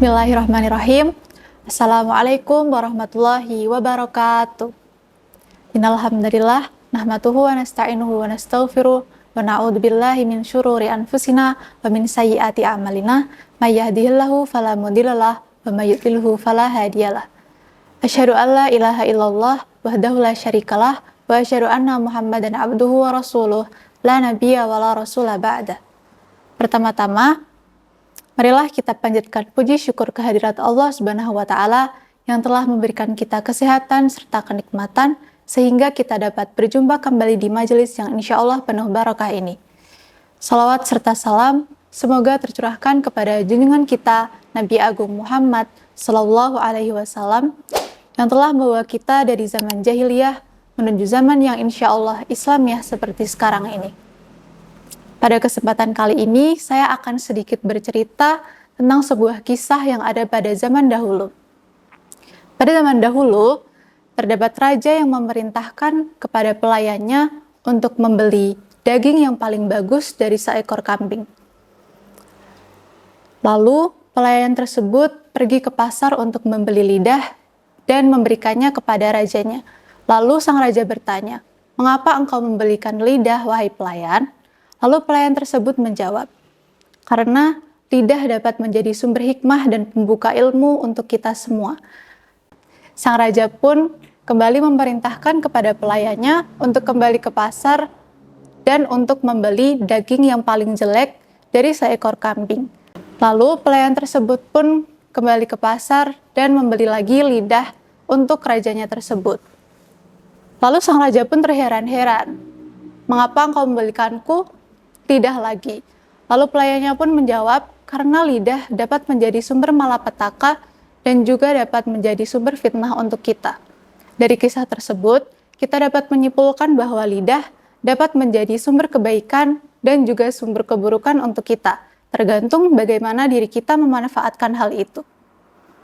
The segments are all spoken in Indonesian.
Bismillahirrahmanirrahim. Assalamualaikum warahmatullahi wabarakatuh. Innal hamdalillah nahmaduhu wa nasta'inuhu wa nastaghfiruh wa na'udzu billahi min syururi anfusina wa min sayyiati a'malina may yahdihillahu fala mudhillalah wa may yudhlilhu fala hadiyalah. Asyhadu an la ilaha illallah wahdahu la syarikalah wa asyhadu anna Muhammadan abduhu wa rasuluh la nabiyya wa la rasula ba'da. Pertama-tama, marilah kita panjatkan puji syukur kehadirat Allah Subhanahu wa Ta'ala yang telah memberikan kita kesehatan serta kenikmatan sehingga kita dapat berjumpa kembali di majelis yang insya Allah penuh barakah ini. Salawat serta salam semoga tercurahkan kepada junjungan kita Nabi Agung Muhammad Sallallahu Alaihi Wasallam yang telah membawa kita dari zaman jahiliyah menuju zaman yang insya Allah Islamiyah seperti sekarang ini. Pada kesempatan kali ini, saya akan sedikit bercerita tentang sebuah kisah yang ada pada zaman dahulu. Pada zaman dahulu, terdapat raja yang memerintahkan kepada pelayannya untuk membeli daging yang paling bagus dari seekor kambing. Lalu, pelayan tersebut pergi ke pasar untuk membeli lidah dan memberikannya kepada rajanya. Lalu sang raja bertanya, "Mengapa engkau membelikan lidah, wahai pelayan?" Lalu pelayan tersebut menjawab, "Karena lidah dapat menjadi sumber hikmah dan pembuka ilmu untuk kita semua." Sang raja pun kembali memerintahkan kepada pelayannya untuk kembali ke pasar dan untuk membeli daging yang paling jelek dari seekor kambing. Lalu pelayan tersebut pun kembali ke pasar dan membeli lagi lidah untuk rajanya tersebut. Lalu sang raja pun terheran-heran, "Mengapa engkau membelikanku lidah lagi?" Lalu pelayannya pun menjawab, "Karena lidah dapat menjadi sumber malapetaka dan juga dapat menjadi sumber fitnah untuk kita." Dari kisah tersebut, kita dapat menyimpulkan bahwa lidah dapat menjadi sumber kebaikan dan juga sumber keburukan untuk kita, tergantung bagaimana diri kita memanfaatkan hal itu.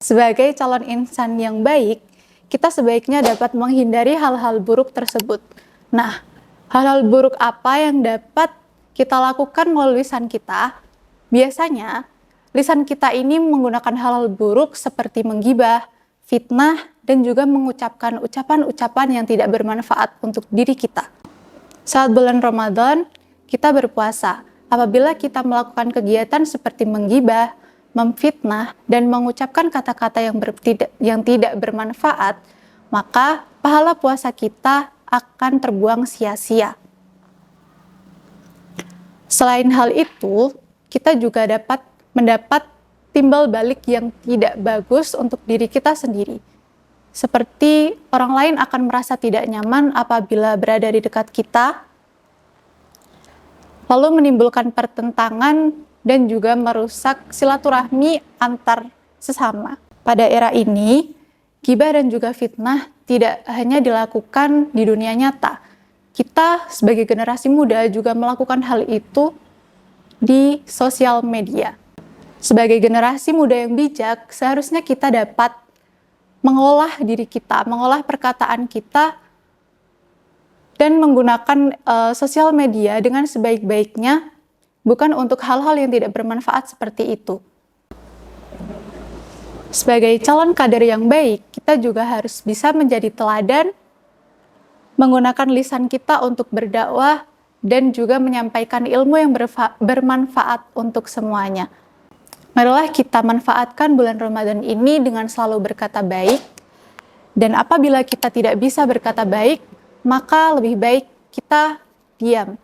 Sebagai calon insan yang baik, kita sebaiknya dapat menghindari hal-hal buruk tersebut. Nah, hal-hal buruk apa yang dapat kita lakukan melalui lisan kita? Biasanya, lisan kita ini menggunakan hal-hal buruk seperti menggibah, fitnah, dan juga mengucapkan ucapan-ucapan yang tidak bermanfaat untuk diri kita. Saat bulan Ramadan, kita berpuasa. Apabila kita melakukan kegiatan seperti menggibah, memfitnah, dan mengucapkan kata-kata yang tidak bermanfaat, maka pahala puasa kita akan terbuang sia-sia. Selain hal itu, kita juga dapat mendapat timbal balik yang tidak bagus untuk diri kita sendiri. Seperti orang lain akan merasa tidak nyaman apabila berada di dekat kita, lalu menimbulkan pertentangan dan juga merusak silaturahmi antar sesama. Pada era ini, ghibah dan juga fitnah tidak hanya dilakukan di dunia nyata. Kita sebagai generasi muda juga melakukan hal itu di sosial media. Sebagai generasi muda yang bijak, seharusnya kita dapat mengolah diri kita, mengolah perkataan kita, dan menggunakan sosial media dengan sebaik-baiknya, bukan untuk hal-hal yang tidak bermanfaat seperti itu. Sebagai calon kader yang baik, kita juga harus bisa menjadi teladan, menggunakan lisan kita untuk berdakwah, dan juga menyampaikan ilmu yang bermanfaat untuk semuanya. Marilah kita manfaatkan bulan Ramadan ini dengan selalu berkata baik, dan apabila kita tidak bisa berkata baik, maka lebih baik kita diam.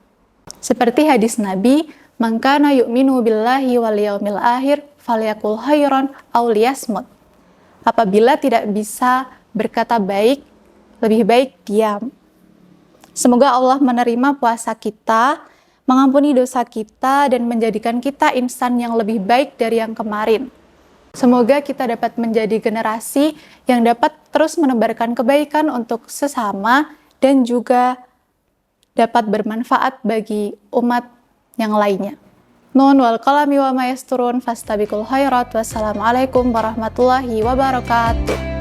Seperti hadis Nabi, "Man kana yu'minu billahi wal yaumil akhir falyaqul khairan aw liyasmut." Apabila tidak bisa berkata baik, lebih baik diam. Semoga Allah menerima puasa kita, mengampuni dosa kita, dan menjadikan kita insan yang lebih baik dari yang kemarin. Semoga kita dapat menjadi generasi yang dapat terus menebarkan kebaikan untuk sesama dan juga dapat bermanfaat bagi umat yang lainnya. Nun wal qalami wa ma yasturun fastabiqul khairat. Wassalamualaikum warahmatullahi wabarakatuh.